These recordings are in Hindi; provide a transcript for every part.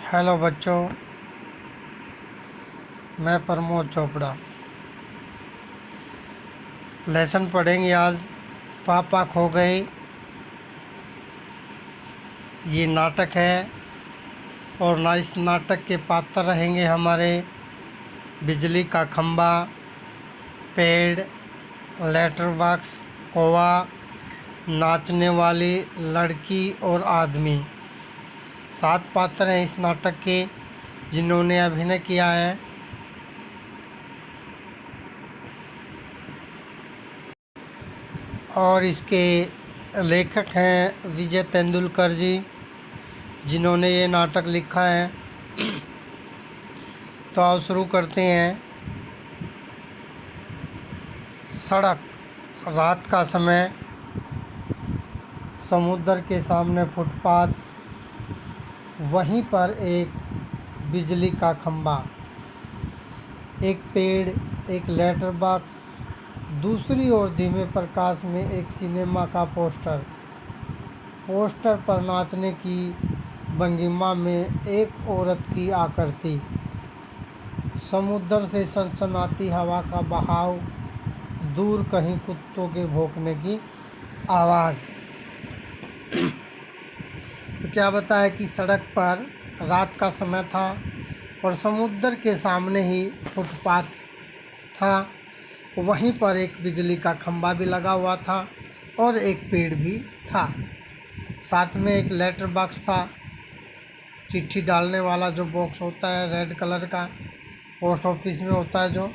हेलो बच्चों, मैं प्रमोद चोपड़ा। लेसन पढ़ेंगे आज पापा खो गए। ये नाटक है और ना इस नाटक के पात्र रहेंगे हमारे बिजली का खंबा, पेड़, लेटर बॉक्स, कौवा, नाचने वाली लड़की और आदमी। 7 पात्र हैं इस नाटक के जिन्होंने अभिनय किया है। और इसके लेखक हैं विजय तेंदुलकर जी, जिन्होंने ये नाटक लिखा है। तो आओ शुरू करते हैं। सड़क, रात का समय, समुद्र के सामने फुटपाथ, वहीं पर एक बिजली का खंबा, एक पेड़, एक लेटर बॉक्स, दूसरी ओर धीमे प्रकाश में एक सिनेमा का पोस्टर पर नाचने की भंगिमा में एक औरत की आकृति, समुद्र से सनसनाती हवा का बहाव, दूर कहीं कुत्तों के भौंकने की आवाज़। तो क्या बताया कि सड़क पर रात का समय था और समुद्र के सामने ही फुटपाथ था। वहीं पर एक बिजली का खंबा भी लगा हुआ था और एक पेड़ भी था। साथ में एक लेटर बॉक्स था, चिट्ठी डालने वाला जो बॉक्स होता है रेड कलर का, पोस्ट ऑफिस में होता है जो।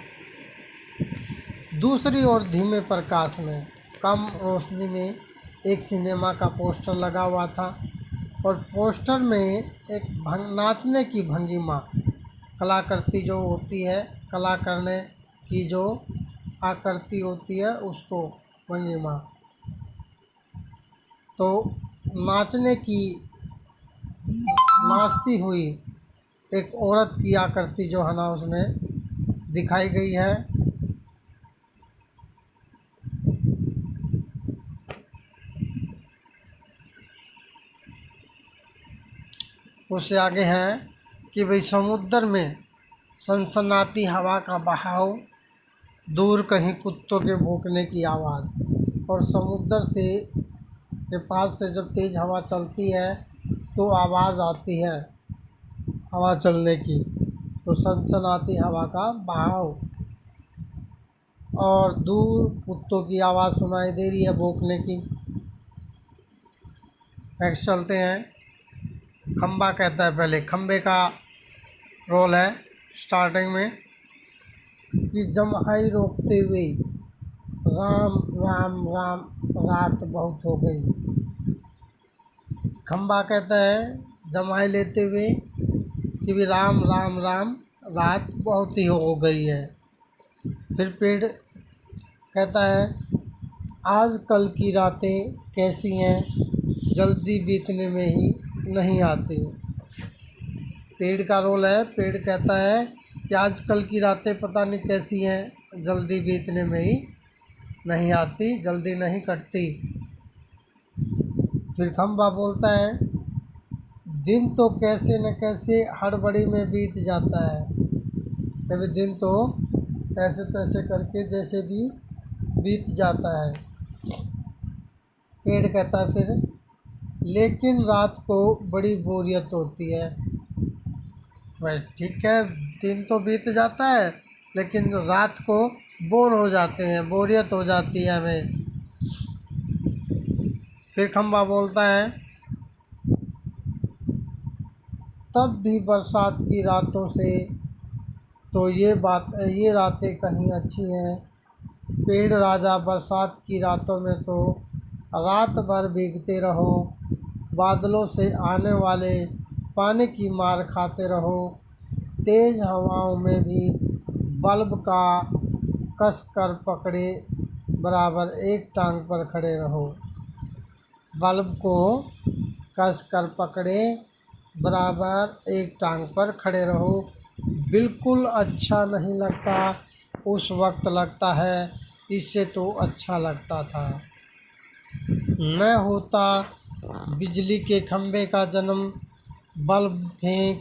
दूसरी ओर धीमे प्रकाश में, कम रोशनी में एक सिनेमा का पोस्टर लगा हुआ था और पोस्टर में एक नाचने की भंगिमा, कलाकृति जो होती है, कला करने की जो आकृति होती है उसको भंगिमा, तो नाचने की, नाचती हुई एक औरत की आकृति जो है ना उसमें दिखाई गई है। उससे आगे हैं कि भाई समुद्र में सनसनाती हवा का बहाव, दूर कहीं कुत्तों के भौंकने की आवाज़। और समुद्र से के पास से जब तेज़ हवा चलती है तो आवाज़ आती है हवा चलने की, तो सनसनाती हवा का बहाव और दूर कुत्तों की आवाज़ सुनाई दे रही है भौंकने की। नेक्स्ट चलते हैं। खंबा कहता है, पहले खंबे का रोल है स्टार्टिंग में कि जम्हाई रोकते हुए, राम राम राम रात बहुत हो गई। खंबा कहता है जम्हाई लेते हुए कि भी राम राम राम रात बहुत ही हो गई है। फिर पेड़ कहता है आज कल की रातें कैसी हैं, जल्दी बीतने में ही नहीं आती। पेड़ का रोल है, पेड़ कहता है कि आजकल की रातें पता नहीं कैसी हैं, जल्दी बीतने में ही नहीं आती, जल्दी नहीं कटती। फिर खंबा बोलता है दिन तो कैसे न कैसे हड़बड़ी में बीत जाता है। कभी दिन तो ऐसे तैसे करके जैसे भी बीत जाता है। पेड़ कहता है फिर लेकिन रात को बड़ी बोरियत होती है। बस ठीक है, दिन तो बीत जाता है लेकिन रात को बोर हो जाते हैं, बोरियत हो जाती है हमें। फिर खंबा बोलता है तब भी बरसात की रातों से तो ये रातें कहीं अच्छी हैं। पेड़ राजा बरसात की रातों में तो रात भर भीगते रहो, बादलों से आने वाले पानी की मार खाते रहो, तेज़ हवाओं में भी बल्ब का कस कर पकड़े बराबर एक टांग पर खड़े रहो। बल्ब को कस कर पकड़े बराबर एक टांग पर खड़े रहो। बिल्कुल अच्छा नहीं लगता, उस वक्त लगता है इससे तो अच्छा लगता था। न होता बिजली के खंभे का जन्म, बल्ब फेंक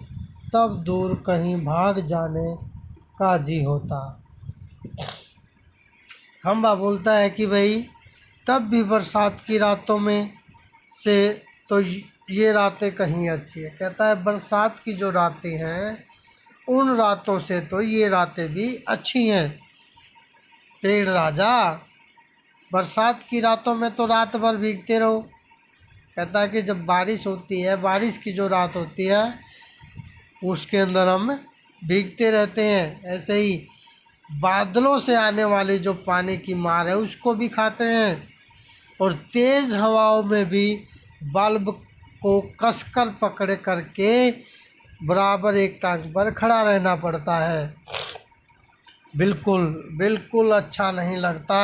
तब दूर कहीं भाग जाने का जी होता। खम्बा बोलता है कि भाई तब भी बरसात की रातों में से तो ये रातें कहीं अच्छी है। कहता है बरसात की जो रातें हैं उन रातों से तो ये रातें भी अच्छी हैं। पेड़ राजा, बरसात की रातों में तो रात भर भीगते रहो। कहता है कि जब बारिश होती है, बारिश की जो रात होती है उसके अंदर हम भीगते रहते हैं। ऐसे ही बादलों से आने वाली जो पानी की मार है उसको भी खाते हैं। और तेज़ हवाओं में भी बल्ब को कसकर पकड़ करके बराबर एक टांग पर खड़ा रहना पड़ता है। बिल्कुल बिल्कुल अच्छा नहीं लगता।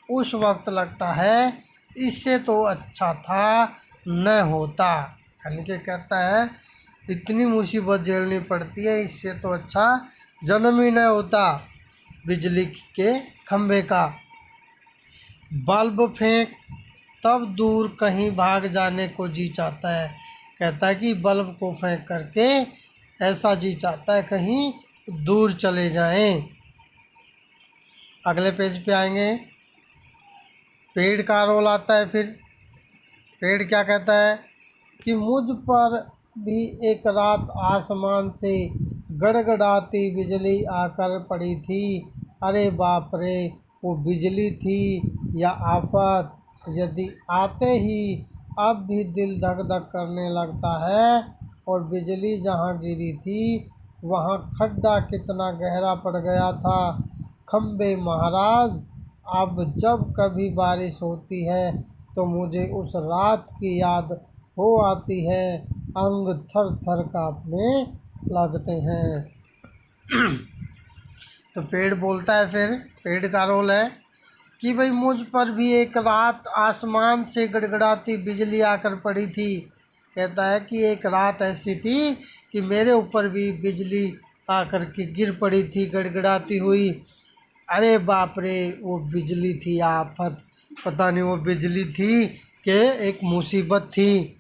उस वक्त लगता है इससे तो अच्छा था न होता। यानी कि कहता है इतनी मुसीबत झेलनी पड़ती है, इससे तो अच्छा जन्म ही न होता। बिजली के खंभे का बल्ब फेंक तब दूर कहीं भाग जाने को जी चाहता है। कहता है कि बल्ब को फेंक करके ऐसा जी चाहता है कहीं दूर चले जाएं। अगले पेज पे आएंगे, पेड़ का रोल आता है। फिर पेड़ क्या कहता है कि मुझ पर भी एक रात आसमान से गड़गड़ाती बिजली आकर पड़ी थी। अरे बाप रे, वो बिजली थी या आफत। यदि आते ही अब भी दिल धक धक करने लगता है। और बिजली जहाँ गिरी थी वहाँ खड्डा कितना गहरा पड़ गया था। खम्बे महाराज, अब जब कभी बारिश होती है तो मुझे उस रात की याद हो आती है। अंग थर थर कांपने लगते हैं। तो पेड़ बोलता है, फिर पेड़ का रोल है कि भाई मुझ पर भी एक रात आसमान से गड़गड़ाती बिजली आकर पड़ी थी। कहता है कि एक रात ऐसी थी कि मेरे ऊपर भी बिजली आकर के गिर पड़ी थी गड़गड़ाती हुई। अरे बाप रे, वो बिजली थी आफत, पता नहीं वो बिजली थी कि एक मुसीबत थी।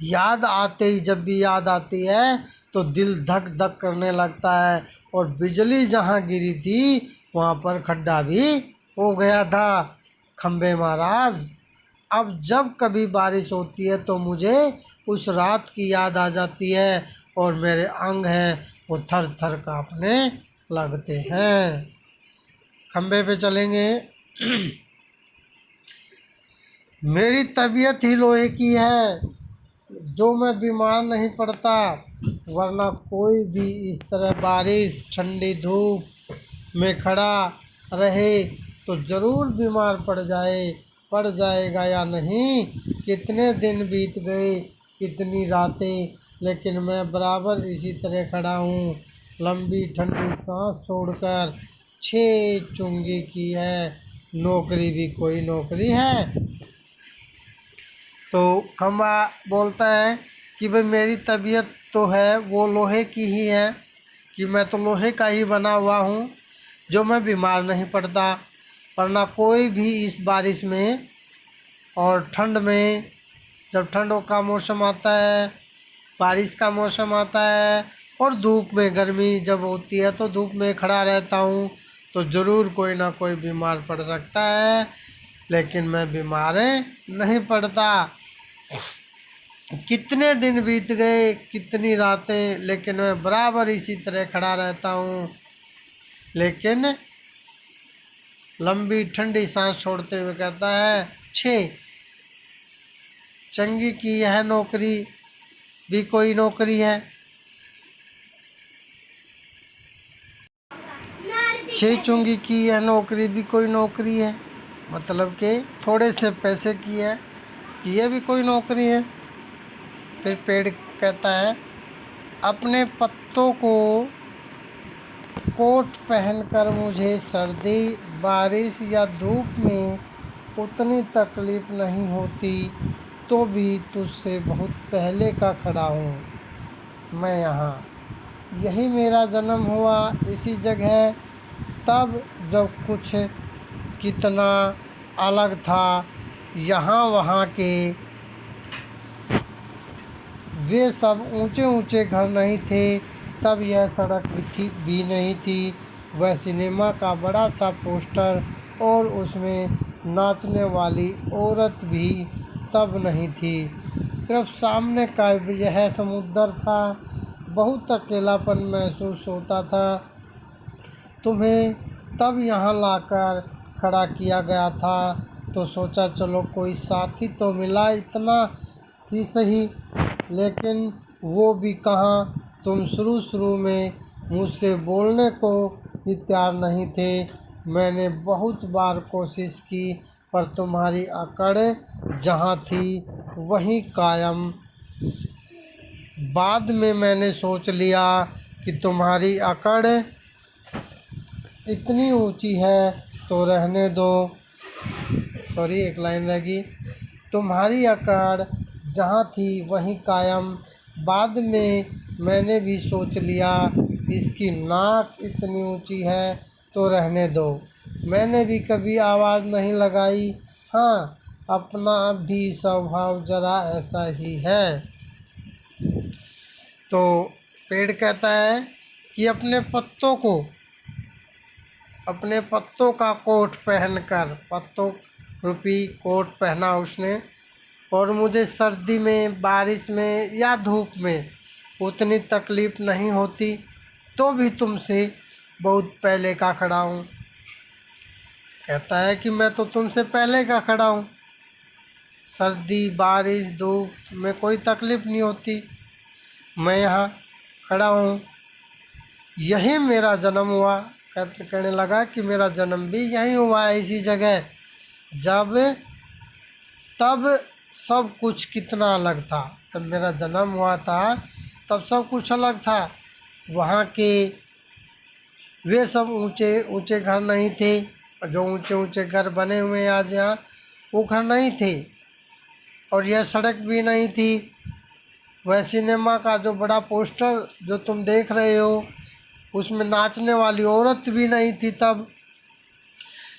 याद आते ही, जब भी याद आती है तो दिल धक धक करने लगता है। और बिजली जहाँ गिरी थी वहाँ पर खड्डा भी हो गया था। खम्बे महाराज, अब जब कभी बारिश होती है तो मुझे उस रात की याद आ जाती है और मेरे अंग हैं वो थर थर कांपने लगते हैं। खम्बे पे चलेंगे। मेरी तबीयत ही लोहे की है, जो मैं बीमार नहीं पड़ता, वरना कोई भी इस तरह बारिश ठंडी धूप में खड़ा रहे तो ज़रूर बीमार पड़ जाएगा या नहीं। कितने दिन बीत गए, कितनी रातें, लेकिन मैं बराबर इसी तरह खड़ा हूँ। लंबी ठंडी सांस छोड़कर 6 चुंगी की है, नौकरी भी कोई नौकरी है। तो खम्बा बोलता है कि भाई मेरी तबीयत तो है वो लोहे की ही है, कि मैं तो लोहे का ही बना हुआ हूँ, जो मैं बीमार नहीं पड़ता। वरना कोई भी इस बारिश में और ठंड में, जब ठंडों का मौसम आता है, बारिश का मौसम आता है और धूप में गर्मी जब होती है तो धूप में खड़ा रहता हूँ तो ज़रूर कोई ना कोई बीमार पड़ सकता है, लेकिन मैं बीमार नहीं पड़ता। कितने दिन बीत गए, कितनी रातें, लेकिन मैं बराबर इसी तरह खड़ा रहता हूँ। लेकिन लंबी ठंडी सांस छोड़ते हुए कहता है 6 चंगी की यह नौकरी भी कोई नौकरी है। 6 चुंगी की यह नौकरी भी कोई नौकरी है, मतलब कि थोड़े से पैसे की है कि यह भी कोई नौकरी है। फिर पेड़ कहता है अपने पत्तों को कोट पहनकर मुझे सर्दी, बारिश या धूप में उतनी तकलीफ़ नहीं होती, तो भी तुझसे बहुत पहले का खड़ा हूँ मैं यहाँ। यही मेरा जन्म हुआ, इसी जगह, तब जब कुछ कितना अलग था यहाँ वहाँ के वे सब ऊंचे ऊंचे घर नहीं थे। तब यह सड़क भी नहीं थी। वह सिनेमा का बड़ा सा पोस्टर और उसमें नाचने वाली औरत भी तब नहीं थी। सिर्फ सामने का यह समुद्र था। बहुत अकेलापन महसूस होता था। तुम्हें तब यहाँ लाकर खड़ा किया गया था तो सोचा चलो कोई साथी तो मिला, इतना ही सही। लेकिन वो भी कहाँ। तुम शुरू में मुझसे बोलने को ही तैयार नहीं थे। मैंने बहुत बार कोशिश की पर तुम्हारी अकड़ जहाँ थी वहीं कायम। बाद में मैंने सोच लिया कि तुम्हारी अकड़ इतनी ऊंची है तो रहने दो। सॉरी, एक लाइन लगी। तुम्हारी अकड़ जहाँ थी वहीं कायम। बाद में मैंने भी सोच लिया इसकी नाक इतनी ऊंची है तो रहने दो। मैंने भी कभी आवाज़ नहीं लगाई। हाँ, अपना भी स्वभाव जरा ऐसा ही है। तो पेड़ कहता है कि अपने पत्तों का कोट पहनकर, पत्तों रूपी कोट पहना उसने, और मुझे सर्दी में, बारिश में या धूप में उतनी तकलीफ़ नहीं होती, तो भी तुमसे बहुत पहले का खड़ा हूँ। कहता है कि मैं तो तुमसे पहले का खड़ा हूँ। सर्दी, बारिश, धूप में कोई तकलीफ़ नहीं होती। मैं यहाँ खड़ा हूँ। यहीं मेरा जन्म हुआ। कहने लगा कि मेरा जन्म भी यहीं हुआ है, इसी जगह। तब सब कुछ कितना अलग था। जब मेरा जन्म हुआ था तब सब कुछ अलग था। वहाँ के वे सब ऊंचे ऊंचे घर नहीं थे। जो ऊंचे ऊंचे घर बने हुए हैं आज यहाँ, वो घर नहीं थे। और यह सड़क भी नहीं थी। वह सिनेमा का जो बड़ा पोस्टर जो तुम देख रहे हो, उसमें नाचने वाली औरत भी नहीं थी तब।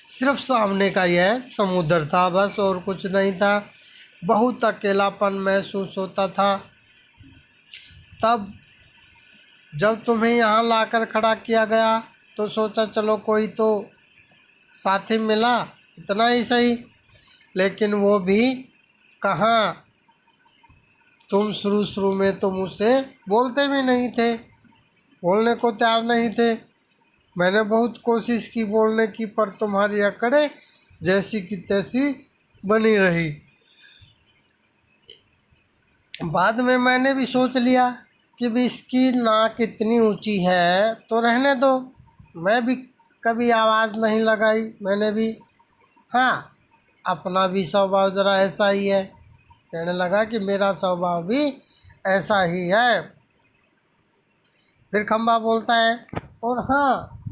सिर्फ सामने का यह समुद्र था, बस, और कुछ नहीं था। बहुत अकेलापन महसूस होता था। तब जब तुम्हें यहाँ लाकर खड़ा किया गया तो सोचा चलो कोई तो साथी मिला, इतना ही सही। लेकिन वो भी कहाँ। तुम शुरू में तो मुझसे बोलते भी नहीं थे, बोलने को तैयार नहीं थे। मैंने बहुत कोशिश की बोलने की, पर तुम्हारी अकड़ें जैसी की तैसी बनी रही। बाद में मैंने भी सोच लिया कि भी इसकी नाक इतनी ऊंची है तो रहने दो। मैं भी कभी आवाज़ नहीं लगाई। मैंने भी, हाँ, अपना भी स्वभाव ज़रा ऐसा ही है। कहने लगा कि मेरा स्वभाव भी ऐसा ही है। फिर खम्बा बोलता है, और हाँ,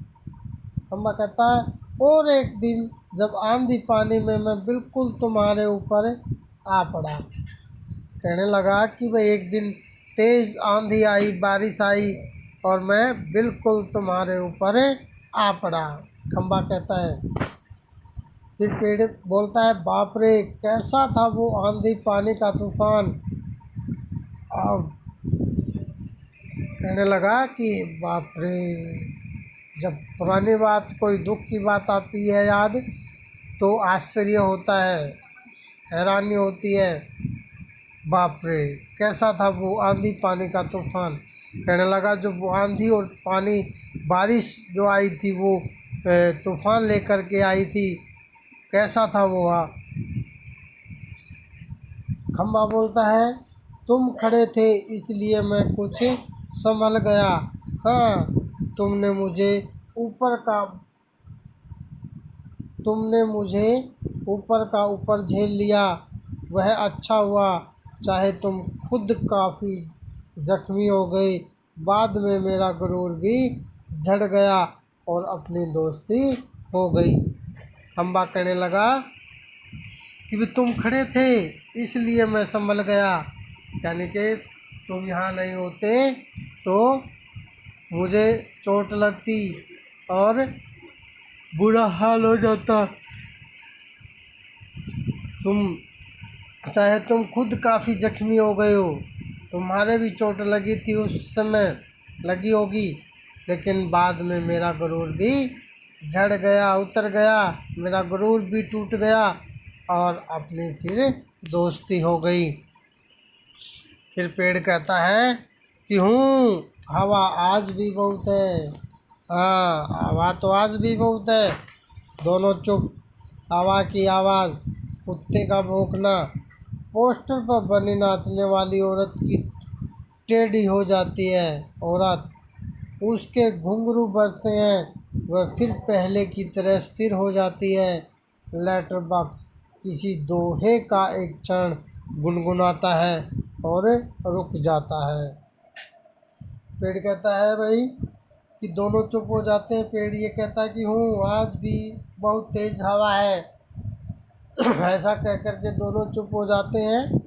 खम्बा कहता है, और एक दिन जब आंधी पानी में मैं बिल्कुल तुम्हारे ऊपर आ पड़ा। कहने लगा कि भाई एक दिन तेज़ आंधी आई, बारिश आई, और मैं बिल्कुल तुम्हारे ऊपर आ पड़ा। खम्बा कहता है। फिर पेड़ बोलता है, बाप रे, कैसा था वो आंधी पानी का तूफान। अब कहने लगा कि बाप रे, जब पुरानी बात, कोई दुख की बात आती है याद, तो आश्चर्य होता है, हैरानी होती है। बाप रे, कैसा था वो आंधी पानी का तूफान। कहने लगा जो वो आंधी और पानी, बारिश जो आई थी, वो तूफान लेकर के आई थी, कैसा था वो। खम्बा बोलता है, तुम खड़े थे इसलिए मैं कुछ संभल गया। हाँ, तुमने मुझे ऊपर का ऊपर झेल लिया, वह अच्छा हुआ। चाहे तुम खुद काफ़ी जख्मी हो गए। बाद में मेरा गुरूर भी झड़ गया और अपनी दोस्ती हो गई। खम्बा कहने लगा कि भी तुम खड़े थे इसलिए मैं संभल गया। यानी कि तुम यहाँ नहीं होते तो मुझे चोट लगती और बुरा हाल हो जाता। चाहे तुम खुद काफ़ी जख्मी हो गए हो, तुम्हारे भी चोट लगी थी उस समय, लगी होगी, लेकिन बाद में मेरा गुरूर भी झड़ गया, उतर गया, मेरा गुरूर भी टूट गया और अपनी फिर दोस्ती हो गई। फिर पेड़ कहता है कि हवा आज भी बहुत है। हाँ, हवा तो आज भी बहुत है। दोनों चुप। हवा की आवाज़, कुत्ते का भौंकना, पोस्टर पर बनी नाचने वाली औरत की टेढ़ी हो जाती है औरत, उसके घुंघरू बजते हैं, वह फिर पहले की तरह स्थिर हो जाती है। लेटर बॉक्स किसी दोहे का एक क्षण गुनगुनाता है और रुक जाता है। पेड़ कहता है भाई कि दोनों चुप हो जाते हैं। पेड़ ये कहता है कि आज भी बहुत तेज़ हवा है। ऐसा कह कर के दोनों चुप हो जाते हैं।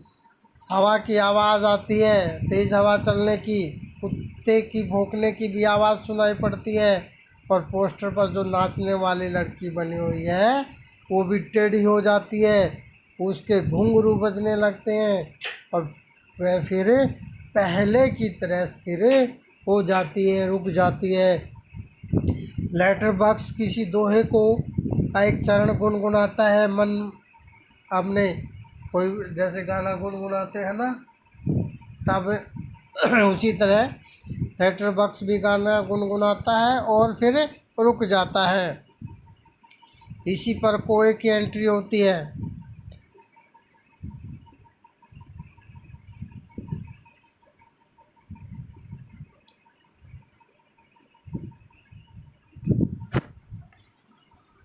हवा की आवाज़ आती है, तेज़ हवा चलने की, कुत्ते की भौंकने की भी आवाज़ सुनाई पड़ती है और पोस्टर पर जो नाचने वाली लड़की बनी हुई है वो भी टेढ़ी हो जाती है, उसके घुंघरू बजने लगते हैं और वह फिर पहले की तरह स्थिर हो जाती है, रुक जाती है। लेटर बॉक्स किसी दोहे को का एक चरण गुनगुनाता है। मन अपने कोई जैसे गाना गुनगुनाते हैं ना, तब उसी तरह लेटर बॉक्स भी गाना गुनगुनाता है और फिर रुक जाता है। इसी पर कोई की एंट्री होती है।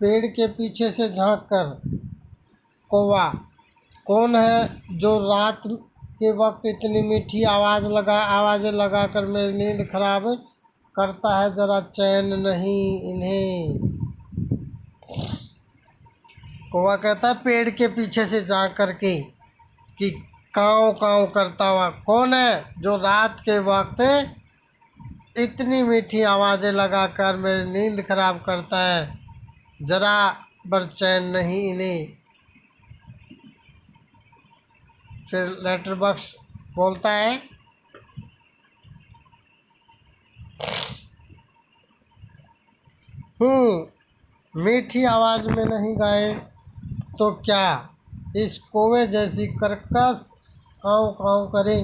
पेड़ के पीछे से झांक कर कौवा, कौन है जो रात के वक्त इतनी मीठी आवाज़ें लगा कर मेरी नींद खराब करता है, ज़रा चैन नहीं इन्हें। कौवा कहता है पेड़ के पीछे से जा कर के कि काँव काँव करता हुआ, कौन है जो रात के वक्त इतनी मीठी आवाज़ें लगाकर मेरी नींद खराब करता है, ज़रा बर चैन नहीं इन्हें। फिर लेटर बॉक्स बोलता है मीठी आवाज़ में नहीं गाए तो क्या, इस कौवे जैसी कर्कश काँव काँव करे।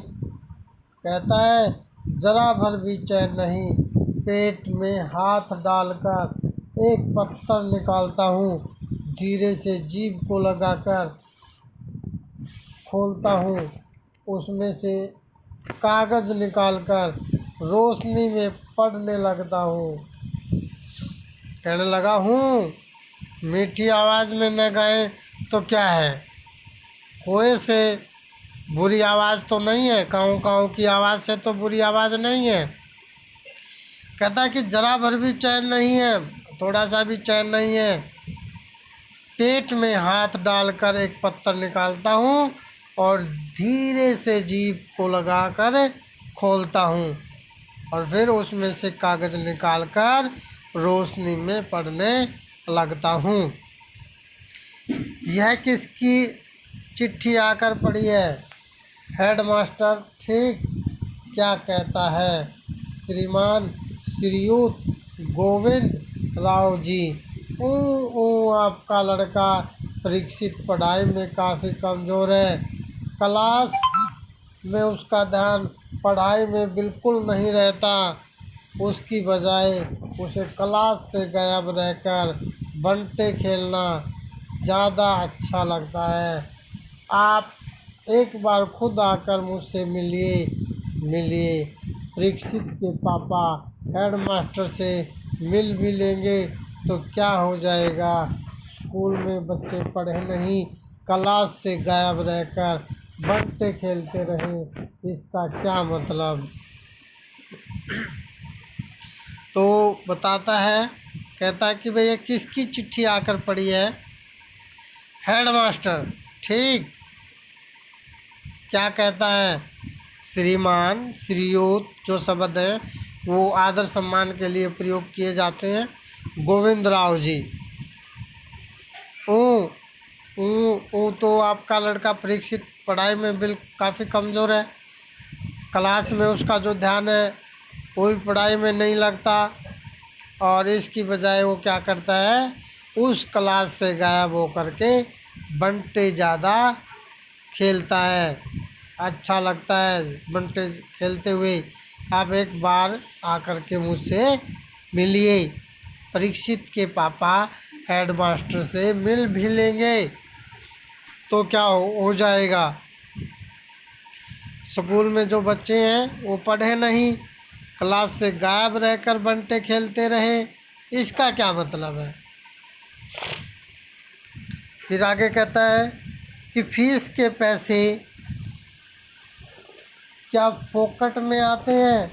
कहता है ज़रा भर भी चैन नहीं, पेट में हाथ डालकर एक पत्थर निकालता हूँ, धीरे से जीभ को लगाकर खोलता हूँ, उसमें से कागज़ निकालकर रोशनी में पढ़ने लगता हूँ। कहने लगा मीठी आवाज़ में न गाए तो क्या है, कोए से बुरी आवाज़ तो नहीं है, काँव काँव की आवाज़ से तो बुरी आवाज़ नहीं है। कहता है कि ज़रा भर भी चैन नहीं है, थोड़ा सा भी चैन नहीं है। पेट में हाथ डालकर एक पत्थर निकालता हूँ और धीरे से जीभ को लगाकर खोलता हूँ और फिर उसमें से कागज़ निकालकर रोशनी में पढ़ने लगता हूँ। यह किसकी चिट्ठी आकर पड़ी है? हेडमास्टर ठीक क्या कहता है? श्रीमान श्रीयुत गोविंद राव जी। आपका लड़का परीक्षित पढ़ाई में काफ़ी कमज़ोर है। क्लास में उसका ध्यान पढ़ाई में बिल्कुल नहीं रहता, उसकी बजाय उसे क्लास से गायब रहकर बंटे खेलना ज़्यादा अच्छा लगता है। आप एक बार खुद आकर मुझसे मिलिए। परीक्षित के पापा हेडमास्टर से मिल भी लेंगे तो क्या हो जाएगा, स्कूल में बच्चे पढ़े नहीं, क्लास से गायब रहकर बंटे खेलते रहे, इसका क्या मतलब। तो बताता है, कहता है कि भैया किसकी चिट्ठी आकर पड़ी है? हेडमास्टर ठीक क्या कहता है? श्रीमान श्रीयुत जो शब्द है वो आदर सम्मान के लिए प्रयोग किए जाते हैं। गोविंद राव जी। तो आपका लड़का परीक्षित पढ़ाई में काफ़ी कमज़ोर है। क्लास में उसका जो ध्यान है वो भी पढ़ाई में नहीं लगता, और इसकी बजाय वो क्या करता है, उस क्लास से गायब हो करके बंटे ज़्यादा खेलता है। अच्छा लगता है बंटे खेलते हुए। आप एक बार आकर के मुझसे मिलिए। परीक्षित के पापा हेडमास्टर से मिल भी लेंगे तो क्या हो जाएगा। स्कूल में जो बच्चे हैं वो पढ़े नहीं, क्लास से गायब रहकर बंटे खेलते रहे, इसका क्या मतलब है। फिर आगे कहता है कि फीस के पैसे क्या फोकट में आते हैं।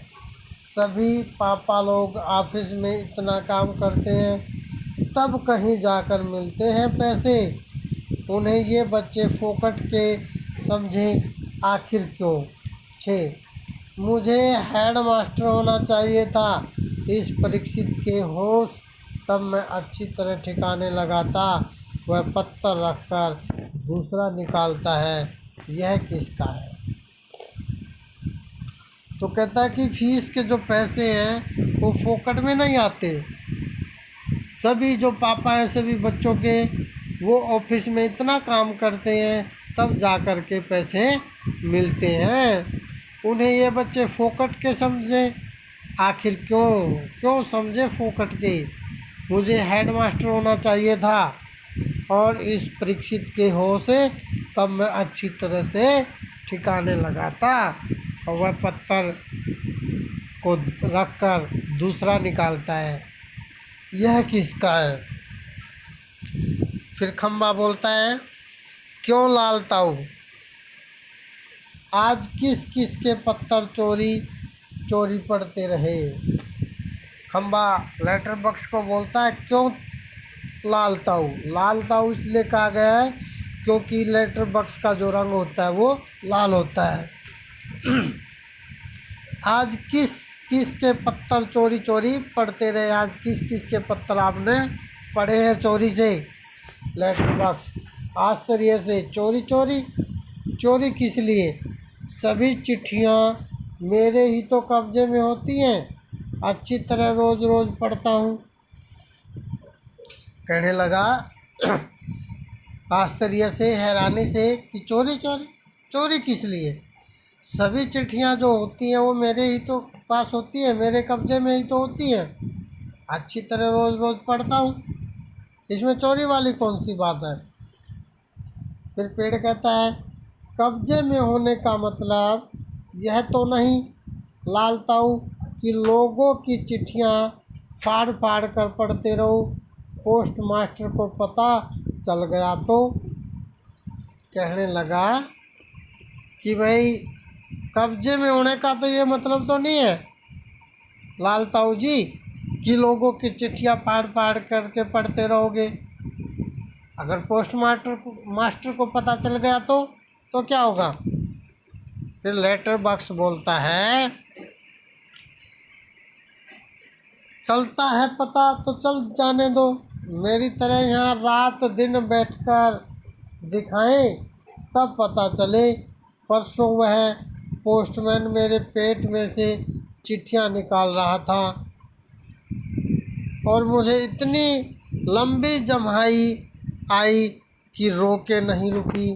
सभी पापा लोग ऑफिस में इतना काम करते हैं तब कहीं जाकर मिलते हैं पैसे। उन्हें ये बच्चे फोकट के समझे आखिर क्यों। 6 मुझे हेड मास्टर होना चाहिए था। इस परीक्षित के होश तब मैं अच्छी तरह ठिकाने लगाता। वह पत्थर रखकर दूसरा निकालता है, यह किसका है। तो कहता है कि फीस के जो पैसे हैं वो फोकट में नहीं आते। सभी जो पापा हैं सभी बच्चों के, वो ऑफिस में इतना काम करते हैं तब जा कर के पैसे मिलते हैं। उन्हें ये बच्चे फोकट के समझे आखिर क्यों क्यों समझे फोकट के। मुझे हेडमास्टर होना चाहिए था और इस परीक्षित के हो से तब मैं अच्छी तरह से ठिकाने लगाता। और वह पत्थर को रखकर दूसरा निकालता है, यह किसका है। फिर खम्बा बोलता है, क्यों लाल ताऊ आज किस किस के पत्थर चोरी चोरी पड़ते रहे। खम्बा लेटर बॉक्स को बोलता है, क्यों लाल ताऊ इसलिए कहा गया है क्योंकि लेटर बॉक्स का जो रंग होता है वो लाल होता है। आज किस किस के पत्थर चोरी चोरी पड़ते रहे। आज किस किस के पत्थर आपने पड़े हैं चोरी से। लेटर बॉक्स आश्चर्य से, चोरी चोरी चोरी किस लिए। सभी चिट्ठियाँ मेरे ही तो कब्जे में होती हैं, अच्छी तरह रोज़ रोज़ पढ़ता हूँ। कहने लगा आश्चर्य से, हैरानी से कि चोरी चोरी चोरी किस लिए। सभी चिट्ठियाँ जो होती हैं वो मेरे ही तो पास होती है, मेरे कब्जे में ही तो होती हैं, अच्छी तरह रोज़ रोज़ पढ़ता हूँ, इसमें चोरी वाली कौन सी बात है। फिर पेड़ कहता है, कब्जे में होने का मतलब यह तो नहीं लाल ताऊ कि लोगों की चिट्ठियाँ फाड़ फाड़ कर पढ़ते रहो, पोस्ट मास्टर को पता चल गया तो। कहने लगा कि भाई कब्जे में होने का तो ये मतलब तो नहीं है लाल ताऊ जी कि लोगों की चिट्ठियाँ फाड़ फाड़ करके पढ़ते रहोगे। अगर पोस्ट मास्टर को पता चल गया तो क्या होगा। फिर लेटर बॉक्स बोलता है, चलता है पता तो चल जाने दो, मेरी तरह यहाँ रात दिन बैठकर दिखाएं तब पता चले। परसों वह पोस्टमैन मेरे पेट में से चिट्ठियाँ निकाल रहा था और मुझे इतनी लंबी जम्हाई आई कि रोके नहीं रुकी।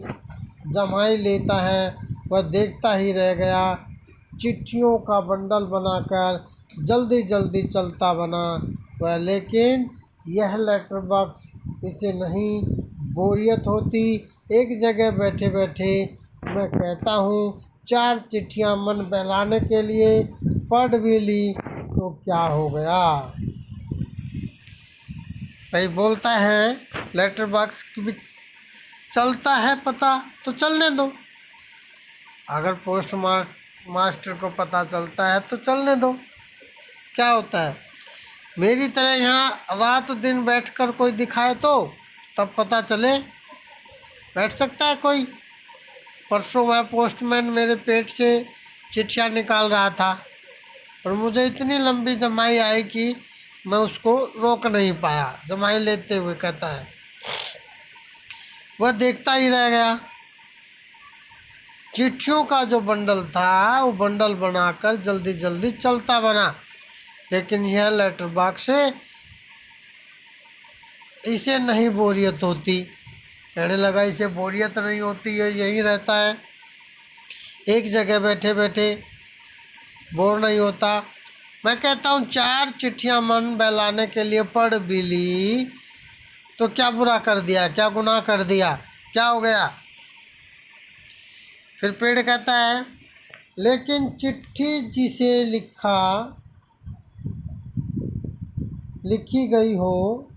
जम्हाई लेता है वह देखता ही रह गया, चिट्ठियों का बंडल बनाकर जल्दी जल्दी चलता बना वह। लेकिन यह लेटर बॉक्स इसे नहीं बोरियत होती। एक जगह बैठे बैठे मैं कहता हूँ 4 चिट्ठियाँ मन बहलाने के लिए पढ़ भी ली तो क्या हो गया। भाई बोलता है लेटर बॉक्स कि भी चलता है पता तो चलने दो। अगर पोस्ट मास्टर को पता चलता है तो चलने दो, क्या होता है। मेरी तरह यहाँ रात दिन बैठकर कोई दिखाए तो तब पता चले, बैठ सकता है कोई। परसों वह पोस्टमैन मेरे पेट से चिट्ठियाँ निकाल रहा था और मुझे इतनी लंबी जमाई आई कि मैं उसको रोक नहीं पाया। जमाई लेते हुए कहता है, वह देखता ही रह गया। चिट्ठियों का जो बंडल था वो बंडल बनाकर जल्दी जल्दी चलता बना। लेकिन यह लेटर बॉक्स इसे नहीं बोरियत होती। कहने लगा इसे बोरियत नहीं होती है, यहीं रहता है, एक जगह बैठे बैठे बोर नहीं होता। मैं कहता हूँ 4 चिट्ठियाँ मन बहलाने के लिए पढ़ भी ली तो क्या बुरा कर दिया, क्या गुनाह कर दिया, क्या हो गया। फिर पेड़ कहता है लेकिन चिट्ठी जिसे लिखी गई हो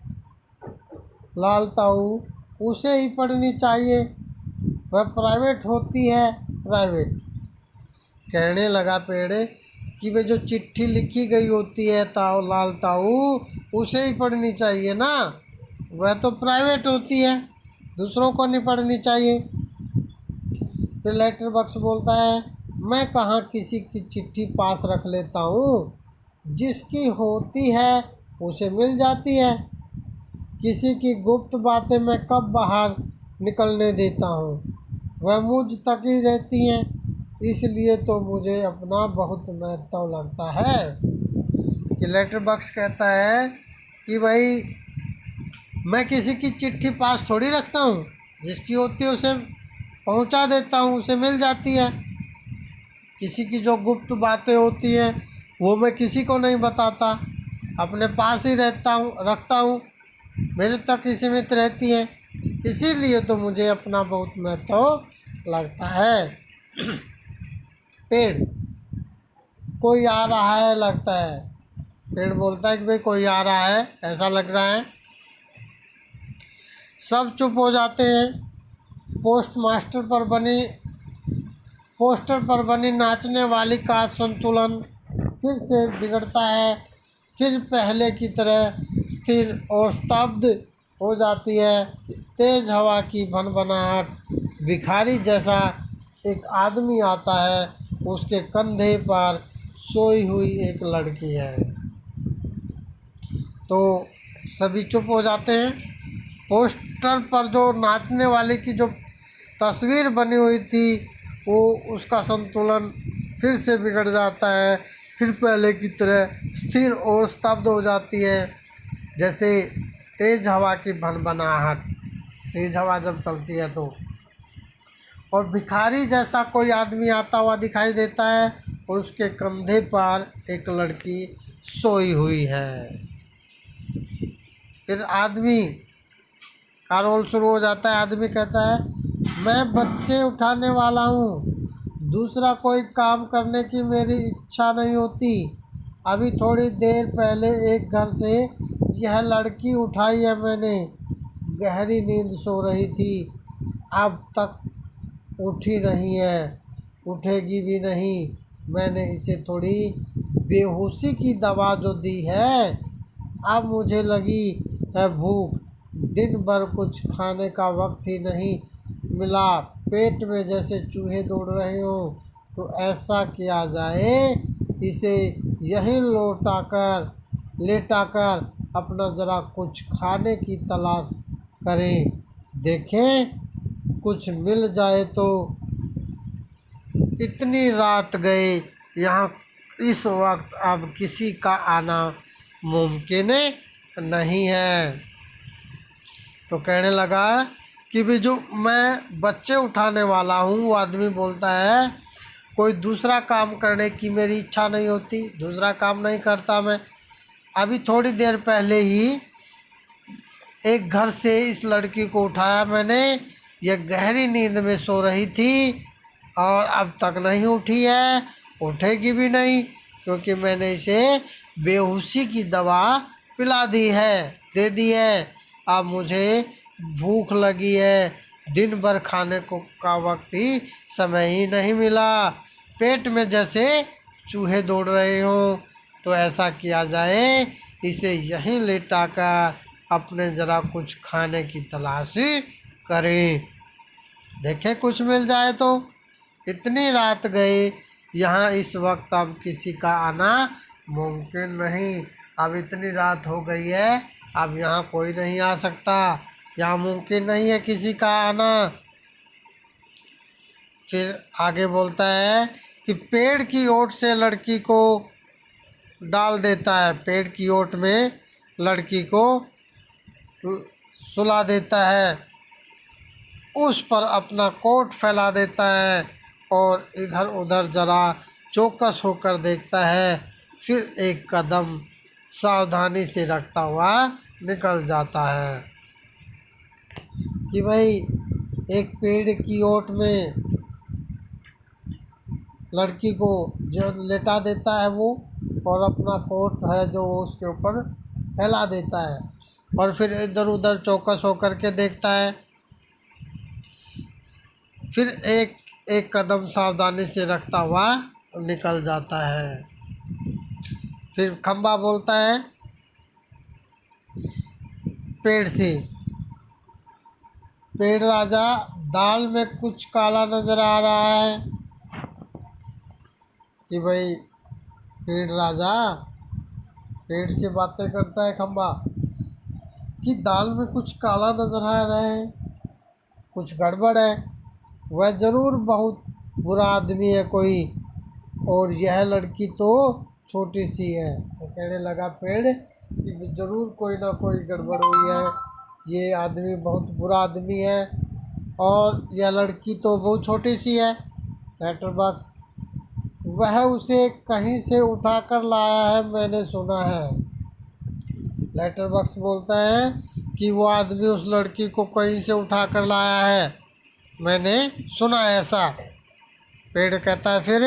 लाल ताऊ उसे ही पढ़नी चाहिए, वह प्राइवेट होती है, प्राइवेट। कहने लगा पेड़ कि वे जो चिट्ठी लिखी गई होती है लाल ताऊ उसे ही पढ़नी चाहिए ना, वह तो प्राइवेट होती है, दूसरों को नहीं पढ़नी चाहिए। फिर लेटर बॉक्स बोलता है मैं कहाँ किसी की चिट्ठी पास रख लेता हूँ, जिसकी होती है उसे मिल जाती है, किसी की गुप्त बातें मैं कब बाहर निकलने देता हूँ, वह मुझ तक ही रहती हैं, इसलिए तो मुझे अपना बहुत महत्व लगता है। कि लेटर बॉक्स कहता है कि भाई मैं किसी की चिट्ठी पास थोड़ी रखता हूँ, जिसकी होती है उसे पहुँचा देता हूँ, उसे मिल जाती है, किसी की जो गुप्त बातें होती हैं वो मैं किसी को नहीं बताता, अपने पास ही रखता हूँ, मेरे तक ही सीमित रहती है, इसीलिए तो मुझे अपना बहुत महत्व लगता है। पेड़ कोई आ रहा है लगता है, पेड़ बोलता है कि भाई कोई आ रहा है ऐसा लग रहा है। सब चुप हो जाते हैं। पोस्टर पर बनी नाचने वाली का संतुलन फिर से बिगड़ता है, फिर पहले की तरह स्थिर और स्तब्ध हो जाती है। तेज़ हवा की भनभनाहट, भिखारी जैसा एक आदमी आता है, उसके कंधे पर सोई हुई एक लड़की है। तो सभी चुप हो जाते हैं। पोस्टर पर जो नाचने वाले की जो तस्वीर बनी हुई थी वो उसका संतुलन फिर से बिगड़ जाता है, फिर पहले की तरह स्थिर और स्तब्ध हो जाती है, जैसे तेज़ हवा की भनभनाहट, तेज़ हवा जब चलती है तो। और भिखारी जैसा कोई आदमी आता हुआ दिखाई देता है और उसके कंधे पर एक लड़की सोई हुई है। फिर आदमी का रोल शुरू हो जाता है। आदमी कहता है मैं बच्चे उठाने वाला हूँ, दूसरा कोई काम करने की मेरी इच्छा नहीं होती, अभी थोड़ी देर पहले एक घर से यह लड़की उठाई है मैंने, गहरी नींद सो रही थी, अब तक उठी नहीं है, उठेगी भी नहीं, मैंने इसे थोड़ी बेहोशी की दवा जो दी है, अब मुझे लगी है भूख, दिन भर कुछ खाने का वक्त ही नहीं मिला, पेट में जैसे चूहे दौड़ रहे हो, तो ऐसा किया जाए इसे यहीं लेटाकर अपना ज़रा कुछ खाने की तलाश करें, देखें कुछ मिल जाए तो। इतनी रात गए यहाँ, इस वक्त अब किसी का आना मुमकिन नहीं है। तो कहने लगा कि भी जो मैं बच्चे उठाने वाला हूँ, वो आदमी बोलता है कोई दूसरा काम करने की मेरी इच्छा नहीं होती, दूसरा काम नहीं करता मैं, अभी थोड़ी देर पहले ही एक घर से इस लड़की को उठाया मैंने, यह गहरी नींद में सो रही थी और अब तक नहीं उठी है, उठेगी भी नहीं, क्योंकि मैंने इसे बेहोशी की दवा पिला दी है, दे दी है, अब मुझे भूख लगी है, दिन भर खाने को का वक्त ही समय ही नहीं मिला, पेट में जैसे चूहे दौड़ रहे हों, तो ऐसा किया जाए इसे यहीं लेटाकर अपने ज़रा कुछ खाने की तलाश करें, देखें कुछ मिल जाए तो। इतनी रात गए यहाँ, इस वक्त अब किसी का आना मुमकिन नहीं, अब इतनी रात हो गई है, अब यहाँ कोई नहीं आ सकता, यहाँ मुमकिन नहीं है किसी का आना। फिर आगे बोलता है कि पेड़ की ओट से लड़की को डाल देता है, पेड़ की ओट में लड़की को सुला देता है, उस पर अपना कोट फैला देता है और इधर उधर जरा चौकस होकर देखता है, फिर एक कदम सावधानी से रखता हुआ निकल जाता है। कि भाई एक पेड़ की ओट में लड़की को जो लेटा देता है वो, और अपना कोट है जो वो उसके ऊपर फैला देता है, और फिर इधर उधर चौकस होकर के देखता है, फिर एक एक कदम सावधानी से रखता हुआ निकल जाता है। फिर खंबा बोलता है पेड़ से, पेड़ राजा, दाल में कुछ काला नज़र आ रहा है। कि भाई पेड़ राजा, पेड़ से बातें करता है खंबा कि दाल में कुछ काला नज़र आ रहा है, कुछ गड़बड़ है, वह ज़रूर बहुत बुरा आदमी है कोई, और यह लड़की तो छोटी सी है। तो कहने लगा पेड़ कि ज़रूर कोई ना कोई गड़बड़ हुई है, ये आदमी बहुत बुरा आदमी है, और यह लड़की तो बहुत छोटी सी है। लेटर बॉक्स, वह उसे कहीं से उठा कर लाया है, मैंने सुना है। लेटर बॉक्स बोलता है कि वो आदमी उस लड़की को कहीं से उठा कर लाया है, मैंने सुना है ऐसा। पेड़ कहता है फिर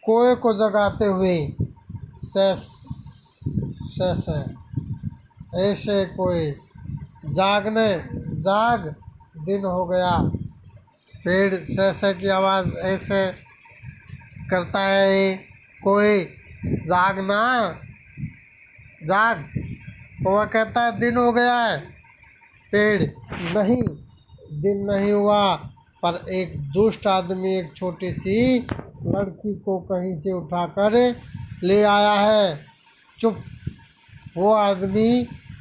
कोए को जगाते हुए, सैस सैस ऐसे कोई जागने, जाग, दिन हो गया। पेड़ सैसे की आवाज़ ऐसे करता है, कोई जागना, जाग। कौवा कहता है दिन हो गया है। पेड़, नहीं, दिन नहीं हुआ, पर एक दुष्ट आदमी एक छोटी सी लड़की को कहीं से उठाकर ले आया है। चुप, वो आदमी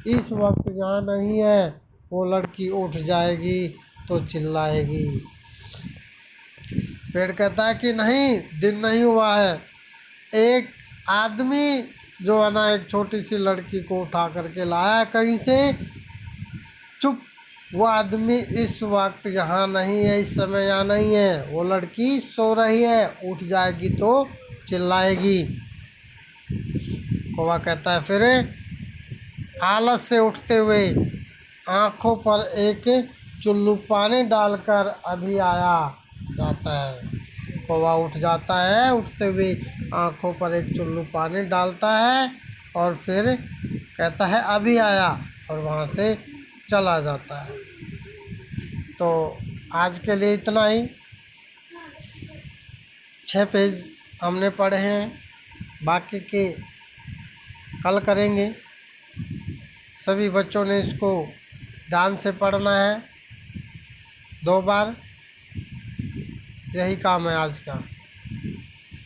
इस वक्त यहाँ नहीं है, वो लड़की उठ जाएगी तो चिल्लाएगी। पेड़ कहता है कि नहीं, दिन नहीं हुआ है, एक आदमी जो है ना एक छोटी सी लड़की को उठा करके लाया कहीं से। चुप, वो आदमी इस वक्त यहाँ नहीं है, इस समय यहाँ नहीं है, वो लड़की सो रही है, उठ जाएगी तो चिल्लाएगी। कौवा कहता है फिर आलस से उठते हुए आँखों पर एक चुल्लू पानी डालकर अभी आया जाता है। कौवा उठ जाता है, उठते हुए आँखों पर एक चुल्लू पानी डालता है और फिर कहता है अभी आया, और वहाँ से चला जाता है। तो आज के लिए इतना ही। 6 पेज हमने पढ़े हैं, बाकी के कल करेंगे। सभी बच्चों ने इसको ध्यान से पढ़ना है 2 बार, यही काम है आज का।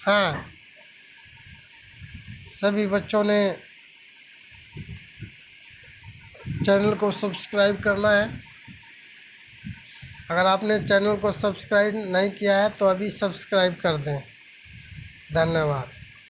हाँ, सभी बच्चों ने चैनल को सब्सक्राइब करना है। अगर आपने चैनल को सब्सक्राइब नहीं किया है तो अभी सब्सक्राइब कर दें। धन्यवाद।